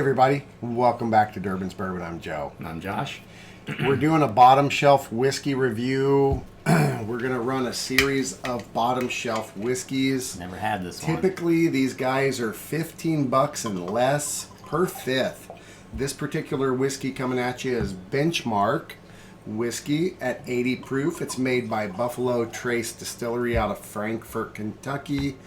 everybody, welcome back to Durbin's Bourbon. I'm Joe. And I'm Josh. We're doing a bottom shelf whiskey review. We're going to run a series of bottom shelf whiskeys. Never had this one. Typically, these guys are $15 and less per fifth. This particular whiskey coming at you is Benchmark whiskey at 80 proof. It's made by Buffalo Trace Distillery out of Frankfort, Kentucky.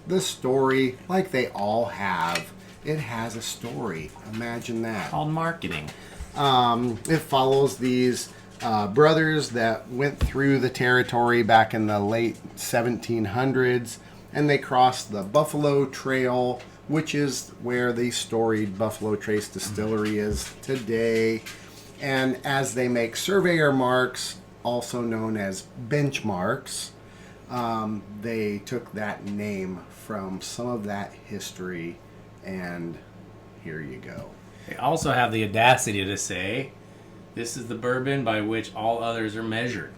The story, like they all have, it has a story. Imagine that. Called marketing. It follows these brothers that went through the territory back in the late 1700s, and they crossed the Buffalo Trail, which is where the storied Buffalo Trace Distillery is today. And as they make surveyor marks, also known as benchmarks, they took that name from some of that history, and here you go. They also have the audacity to say, this is the bourbon by which all others are measured.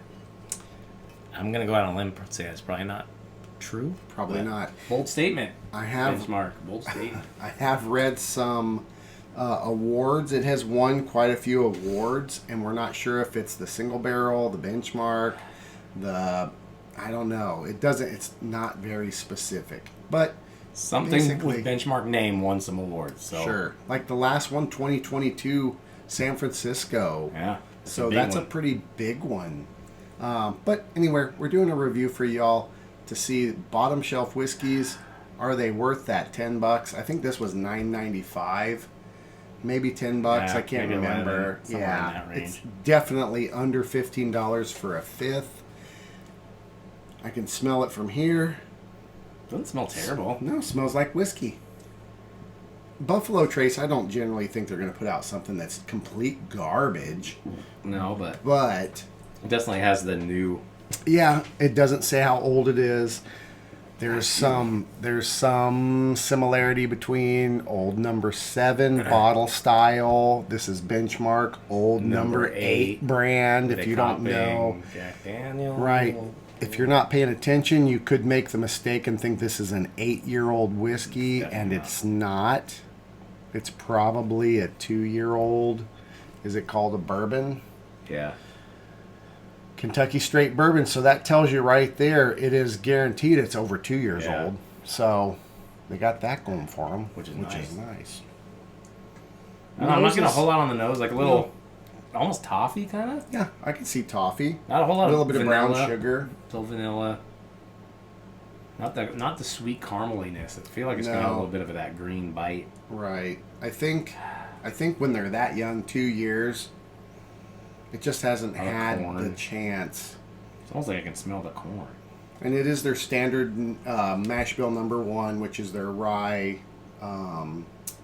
I'm going to go out on a limb and say that's probably not true. Probably not. Bold statement. Benchmark. Bold statement. I have read some awards. It has won quite a few awards, and we're not sure if it's the single barrel, the benchmark, I don't know. It's not very specific. But something with benchmark name won some awards. So. Sure. Like the last one, 2022, San Francisco. Yeah. So that's a pretty big one. But anyway, we're doing a review for y'all to see bottom shelf whiskeys. Are they worth that $10? I think this was $9.95. Maybe $10. Yeah, I can't remember. 11, yeah, in that range. It's definitely under $15 for a fifth. I can smell it from here. Doesn't smell terrible. No, it smells like whiskey. Buffalo Trace, I don't generally think they're going to put out something that's complete garbage. No, but it definitely has the new. Yeah, it doesn't say how old it is. There's some similarity between Old Number 7 bottle style. This is Benchmark Old Number 8 brand. If you don't know, Jack Daniel. right? If you're not paying attention, you could make the mistake and think this is an 8-year-old whiskey, and it's not. It's probably a 2-year-old. Is it called a bourbon? Yeah. Kentucky straight bourbon. So that tells you right there, it is guaranteed it's over 2 years old. So they got that going for them, which is nice. I'm not getting a whole lot on the nose, like a little. Almost toffee, kind of? Yeah, I can see toffee. Not a whole lot. A little bit of brown sugar. Still vanilla. Not the sweet carameliness. I feel like it's got a little bit of that green bite. Right. I think when they're that young, 2 years, it just hasn't had the chance. It's almost like I can smell the corn. And it is their standard mash bill number 1, which is their rye,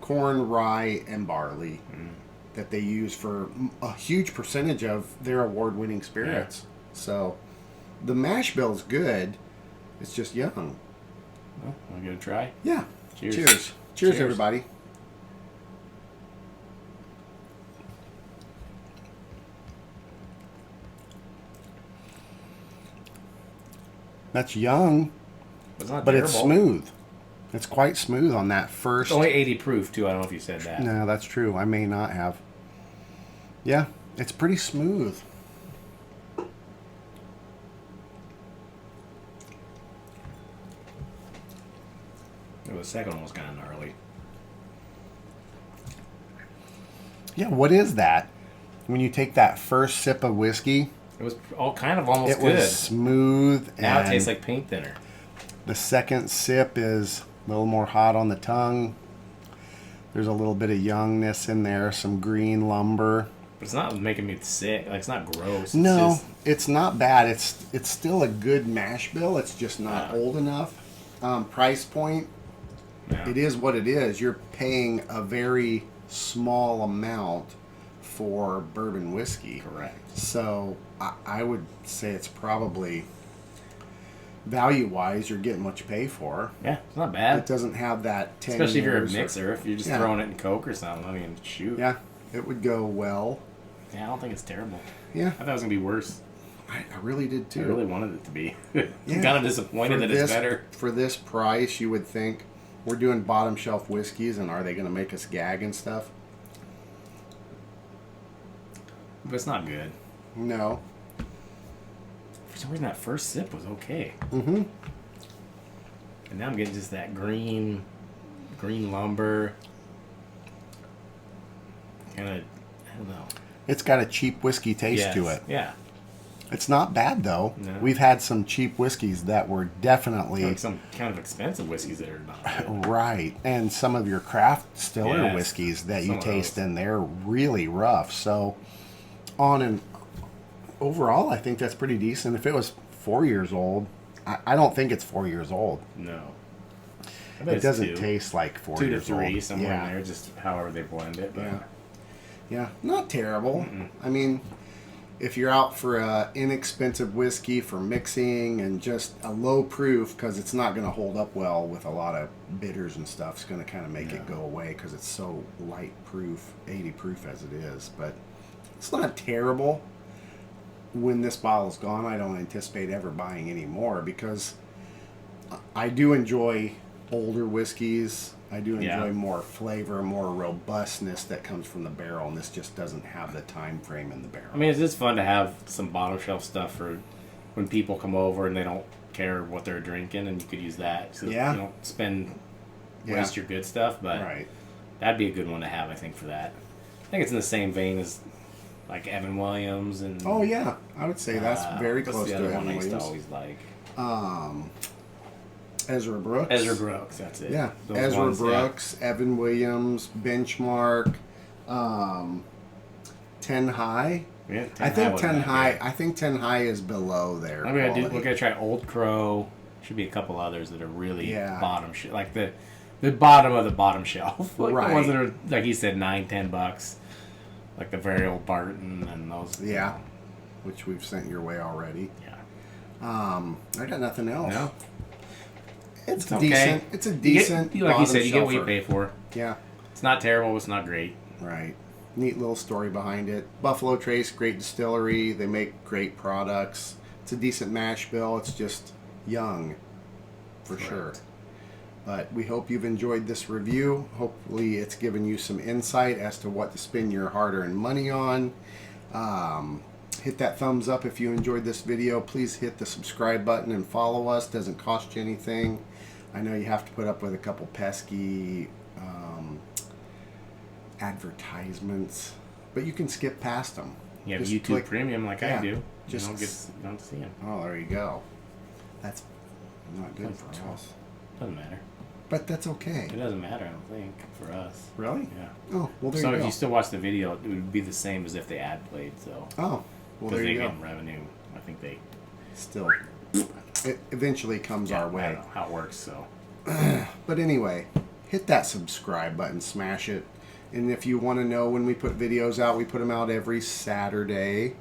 corn, rye, and barley. That they use for a huge percentage of their award-winning spirits. Yeah. So the mash bill is good. It's just young. Well, want to give it a try? Yeah. Cheers. Cheers, everybody. That's young, but it's smooth. It's quite smooth on that first. It's only 80 proof, too. I don't know if you said that. No, that's true. I may not have. Yeah, it's pretty smooth. The second one was kind of gnarly. Yeah, what is that? When you take that first sip of whiskey, it was all kind of almost good. It was smooth. Now it tastes like paint thinner. The second sip is a little more hot on the tongue. There's a little bit of youngness in there, some green lumber. But it's not making me sick. Like, it's not gross. No, it's not bad. It's still a good mash bill. It's just not old enough. Price point, it is what it is. You're paying a very small amount for bourbon whiskey. Correct. So I would say it's probably... value-wise, you're getting what you pay for. Yeah, it's not bad. It doesn't have that 10 Especially if you're a mixer. If you're just throwing it in Coke or something, I mean, shoot. Yeah, it would go well. Yeah, I don't think it's terrible. Yeah. I thought it was going to be worse. I really did, too. I really wanted it to be. I'm kind of disappointed that it's better. For this price, you would think we're doing bottom shelf whiskeys, and are they going to make us gag and stuff? But it's not good. No. For some reason, that first sip was okay. Mm-hmm. And now I'm getting just that green lumber. Kind of, I don't know. It's got a cheap whiskey taste to it. Yeah. It's not bad, though. No. We've had some cheap whiskeys that were definitely... Like some kind of expensive whiskeys that are not good. Right. And some of your craft stiller whiskeys that you taste, and they're really rough. So, overall, I think that's pretty decent. If it was 4 years old, I don't think it's 4 years old. No. It doesn't taste like 4 years old. 2 to 3, somewhere in there, just however they blend it. But. Yeah. Not terrible. Mm-mm. I mean... If you're out for an inexpensive whiskey for mixing and just a low proof, because it's not going to hold up well with a lot of bitters and stuff, it's going to kind of make it go away because it's so light proof, 80 proof as it is. But it's not terrible. When this bottle's gone, I don't anticipate ever buying any more because I do enjoy older whiskeys. I do enjoy more flavor, more robustness that comes from the barrel, and this just doesn't have the time frame in the barrel. I mean, it's just fun to have some bottom shelf stuff for when people come over and they don't care what they're drinking, and you could use that. So you don't waste your good stuff, but that'd be a good one to have, I think, for that. I think it's in the same vein as like Evan Williams and... Oh, yeah. I would say that's very close to Evan Williams. Williams. I used to always like... Ezra Brooks. Ezra Brooks, that's it. Yeah. Ezra Brooks, Evan Williams, Benchmark, 10 High. Yeah, 10 I think High 10 High. I think 10 High is below there. We're gonna try Old Crow. Should be a couple others that are really bottom shelf, like the bottom of the bottom shelf, like the ones that are like he said $9-10, like the very old Barton and those. Yeah, which we've sent your way already. Yeah. I got nothing else. No. It's decent. Okay. It's a decent. Like you said, you get what you pay for. Yeah. It's not terrible. It's not great. Right. Neat little story behind it. Buffalo Trace, great distillery. They make great products. It's a decent mash bill. It's just young, for sure. But we hope you've enjoyed this review. Hopefully it's given you some insight as to what to spend your hard-earned money on. Hit that thumbs up if you enjoyed this video. Please hit the subscribe button and follow us. Doesn't cost you anything. I know you have to put up with a couple pesky advertisements, but you can skip past them. You have YouTube Premium like I do. Just don't get to see them. Oh, there you go. That's not good for us. Doesn't matter. But that's okay. It doesn't matter, I don't think, for us. Really? Yeah. Oh, well, there you go. So if you still watch the video, it would be the same as if the ad played. So. Oh, well, there you go. Because they get revenue. I think they still. It eventually comes our way. I don't know how it works, so. But anyway, hit that subscribe button, smash it. And if you want to know when we put videos out, we put them out every Saturday,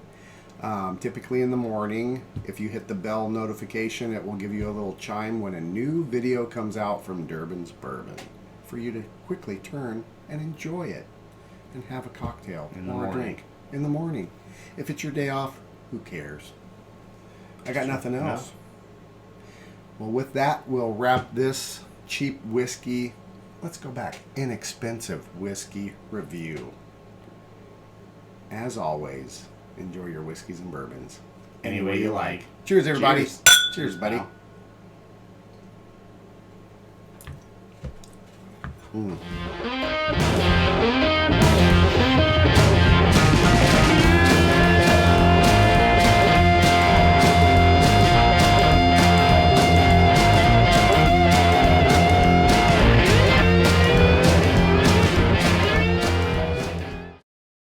typically in the morning. If you hit the bell notification, it will give you a little chime when a new video comes out from Durbin's Bourbon for you to quickly turn and enjoy it and have a cocktail or a drink in the morning. If it's your day off, who cares? I got nothing else. No. Well, with that, we'll wrap this cheap whiskey, let's go back, inexpensive whiskey review. As always, enjoy your whiskeys and bourbons any way you like. Cheers, everybody. Cheers buddy. Wow.